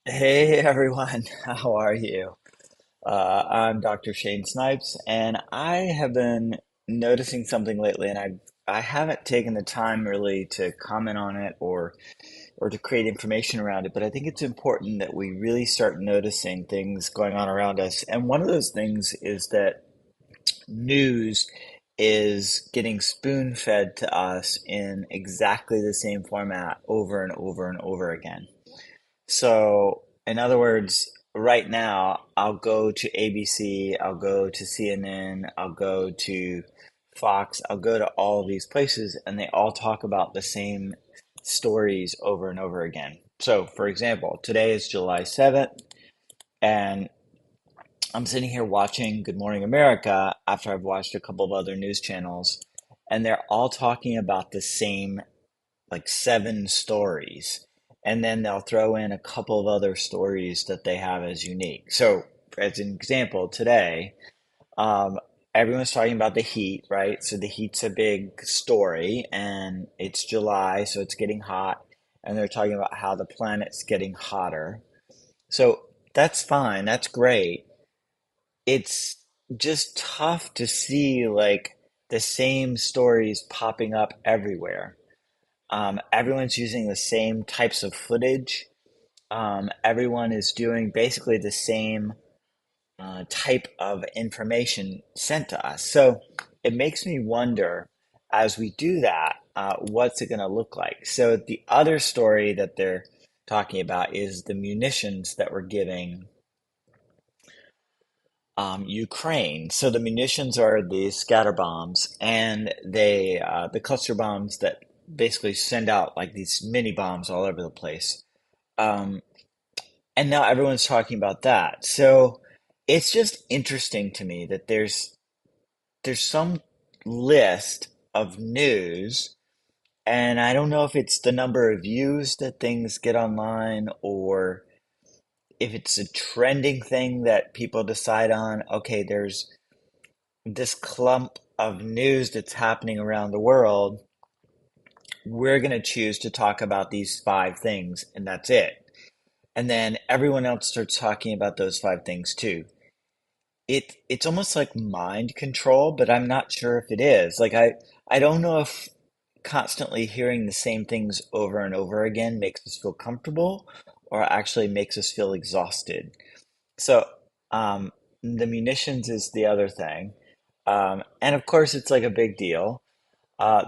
Hey everyone, how are you? I'm Dr. Shane Snipes, and I have been noticing something lately, and I haven't taken the time really to comment on it or to create information around it, but I think it's important that we really start noticing things going on around us. And one of those things is that news is getting spoon-fed to us in exactly the same format over and over and over again. So, in other words, right now, I'll go to ABC, I'll go to CNN, I'll go to Fox, I'll go to all of these places, and they all talk about the same stories over and over again. So, for example, today is July 7th, and I'm sitting here watching Good Morning America after I've watched a couple of other news channels, and they're all talking about the same like seven stories, and then they'll throw in a couple of other stories that they have as unique. So, as an example, today, um, everyone's talking about the heat, right? So the heat's a big story, and it's July, so it's getting hot, and they're talking about how the planet's getting hotter. So that's fine, that's great. It's just tough to see like the same stories popping up everywhere. Everyone's using the same types of footage. Everyone is doing basically the same type of information sent to us. So it makes me wonder as we do that, what's it going to look like? So the other story that they're talking about is the munitions that we're giving Ukraine. So the munitions are these scatter bombs, and the cluster bombs that basically send out like these mini bombs all over the place. Um, and now everyone's talking about that. So it's just interesting to me that there's some list of news, and I don't know if it's the number of views that things get online or if it's a trending thing that people decide on. Okay, there's this clump of news that's happening around the world. We're going to choose to talk about these five things, and that's it. And then everyone else starts talking about those five things too. It's almost like mind control, but I'm not sure if it is. Like I don't know if constantly hearing the same things over and over again makes us feel comfortable or actually makes us feel exhausted. So the munitions is the other thing. And of course, it's like a big deal.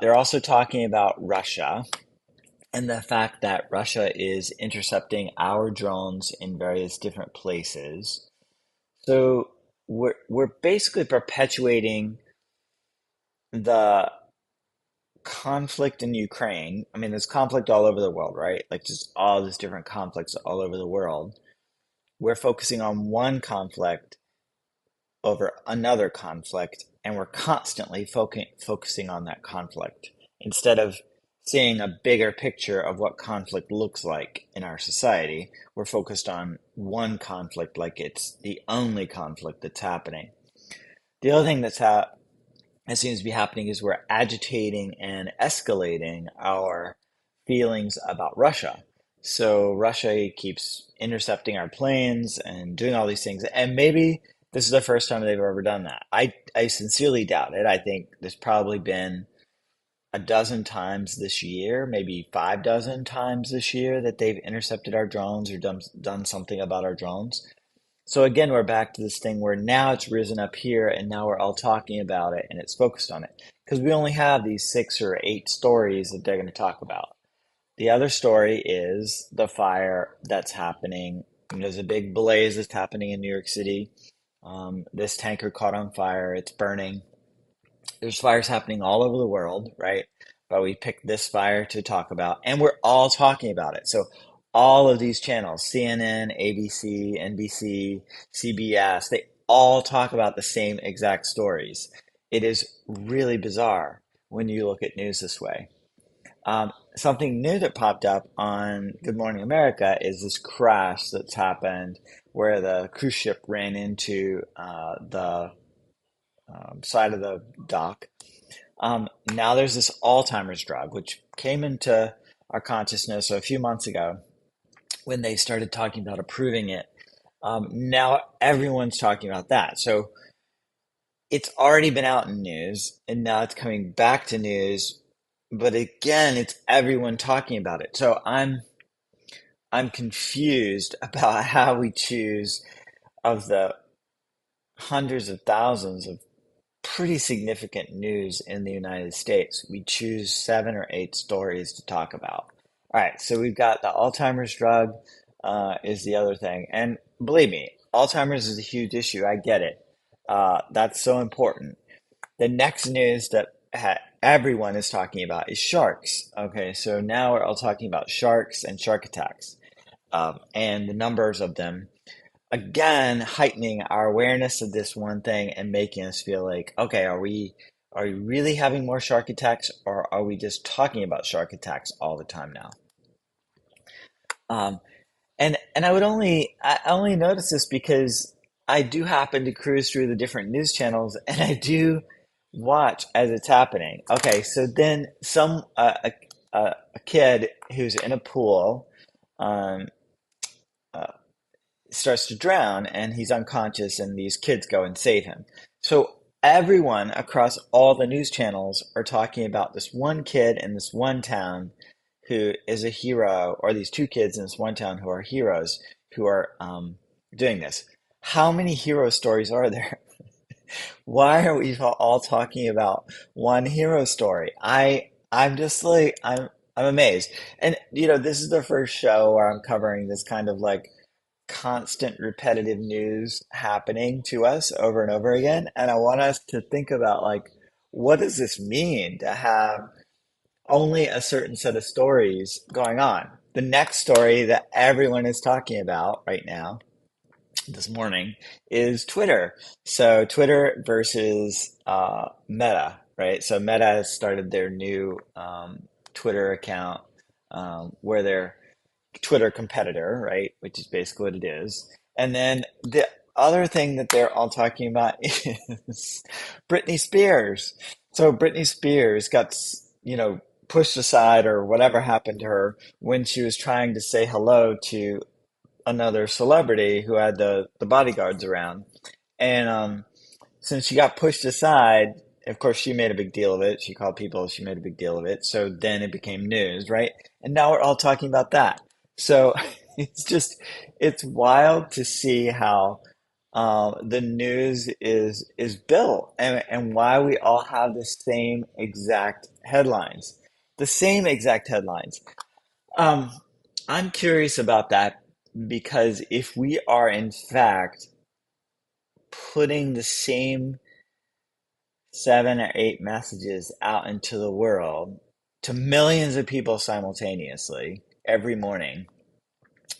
They're also talking about Russia and the fact that Russia is intercepting our drones in various different places. So we're basically perpetuating the conflict in Ukraine. I mean, there's conflict all over the world, right? Like just all these different conflicts all over the world. We're focusing on one conflict over another conflict, and we're constantly focusing on that conflict instead of seeing a bigger picture of what conflict looks like in our society. We're focused on one conflict like it's the only conflict that's happening. The other thing that seems to be happening is we're agitating and escalating our feelings about Russia. So Russia keeps intercepting our planes and doing all these things. And maybe this is the first time they've ever done that. I sincerely doubt it. I think there's probably been a dozen times this year, maybe 5 dozen times this year that they've intercepted our drones or done something about our drones. So again, we're back to this thing where now it's risen up here and now we're all talking about it and it's focused on it. Because we only have these six or eight stories that they're going to talk about. The other story is the fire that's happening. There's a big blaze that's happening in New York City. This tanker caught on fire. It's burning. There's fires happening all over the world, right? But we picked this fire to talk about, and we're all talking about it. So all of these channels, CNN, ABC, NBC, CBS, they all talk about the same exact stories. It is really bizarre when you look at news this way. Something new that popped up on Good Morning America is this crash that's happened where the cruise ship ran into the side of the dock. Now there's this Alzheimer's drug, which came into our consciousness a few months ago, when they started talking about approving it. Now everyone's talking about that. So it's already been out in news and now it's coming back to news. But again, it's everyone talking about it. So I'm confused about how we choose of the hundreds of thousands of pretty significant news in the United States. We choose 7 or 8 stories to talk about. All right, so we've got the Alzheimer's drug is the other thing. And believe me, Alzheimer's is a huge issue. I get it. That's so important. The next news that everyone is talking about is sharks. Okay, so now we're all talking about sharks and shark attacks and the numbers of them again heightening our awareness of this one thing and making us feel like, okay, are we really having more shark attacks or are we just talking about shark attacks all the time now? Um, and I only notice this because I do happen to cruise through the different news channels and I do watch as it's happening. Okay, so then a kid who's in a pool um, uh, starts to drown and he's unconscious and these kids go and save him. So everyone across all the news channels are talking about this one kid in this one town who is a hero, or these two kids in this one town who are heroes who are doing this. How many hero stories are there? Why are we all talking about one hero story? I'm just like I'm amazed. And this is the first show where I'm covering this kind of like constant repetitive news happening to us over and over again. And I want us to think about like, what does this mean to have only a certain set of stories going on? The next story that everyone is talking about right now, this morning, is Twitter. So Twitter versus Meta, right? So Meta has started their new Twitter account where they're Twitter competitor, right? Which is basically what it is. And then the other thing that they're all talking about is Britney Spears. So Britney Spears got, pushed aside or whatever happened to her when she was trying to say hello to another celebrity who had the bodyguards around. And since she got pushed aside, of course, she made a big deal of it. She called people, she made a big deal of it. So then it became news, right? And now we're all talking about that. So it's wild to see how the news is built and why we all have the same exact headlines. The same exact headlines. Um, I'm curious about that because if we are in fact putting the same 7 or 8 messages out into the world to millions of people simultaneously every morning.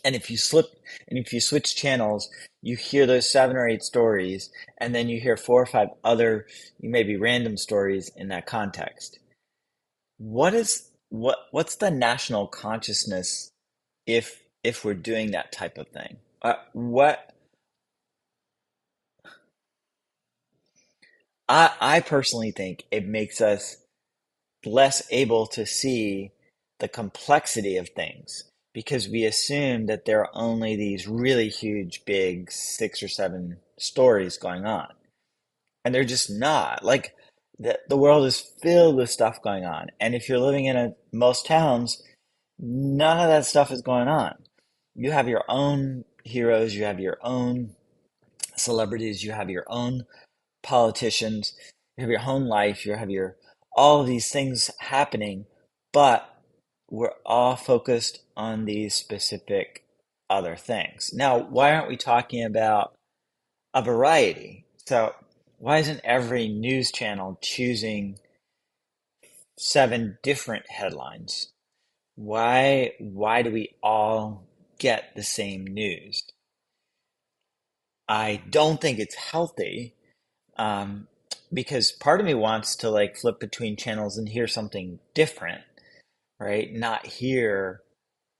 And if you switch channels, you hear those 7 or 8 stories, and then you hear 4 or 5 other, maybe random stories in that context. What's the national consciousness if we're doing that type of thing? What I personally think it makes us less able to see the complexity of things because we assume that there are only these really huge, big 6 or 7 stories going on. And they're just not. Like the world is filled with stuff going on. And if you're living in most towns, none of that stuff is going on. You have your own heroes, you have your own celebrities, you have your own politicians, you have your own life, you have your all of these things happening, but we're all focused on these specific other things. Now, why aren't we talking about a variety? So, why isn't every news channel choosing 7 different headlines? Why do we all get the same news? I don't think it's healthy um, because part of me wants to like flip between channels and hear something different, right? Not hear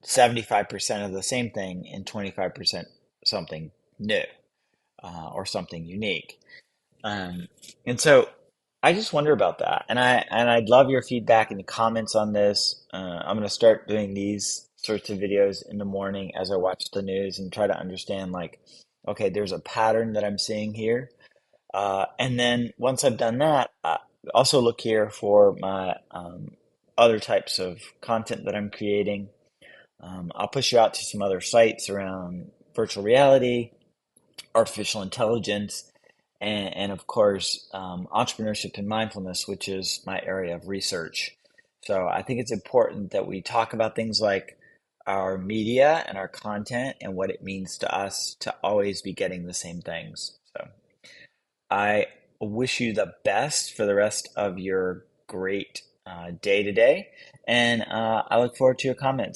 75% of the same thing and 25% something new or something unique. Um, and so I just wonder about that. And I'd love your feedback and comments on this. I'm going to start doing these sorts of videos in the morning as I watch the news and try to understand, like, okay, there's a pattern that I'm seeing here. And then once I've done that, I also look here for my other types of content that I'm creating. I'll push you out to some other sites around virtual reality, artificial intelligence, and of course, entrepreneurship and mindfulness, which is my area of research. So I think it's important that we talk about things like our media and our content and what it means to us to always be getting the same things. So I wish you the best for the rest of your great day today, and I look forward to your comments.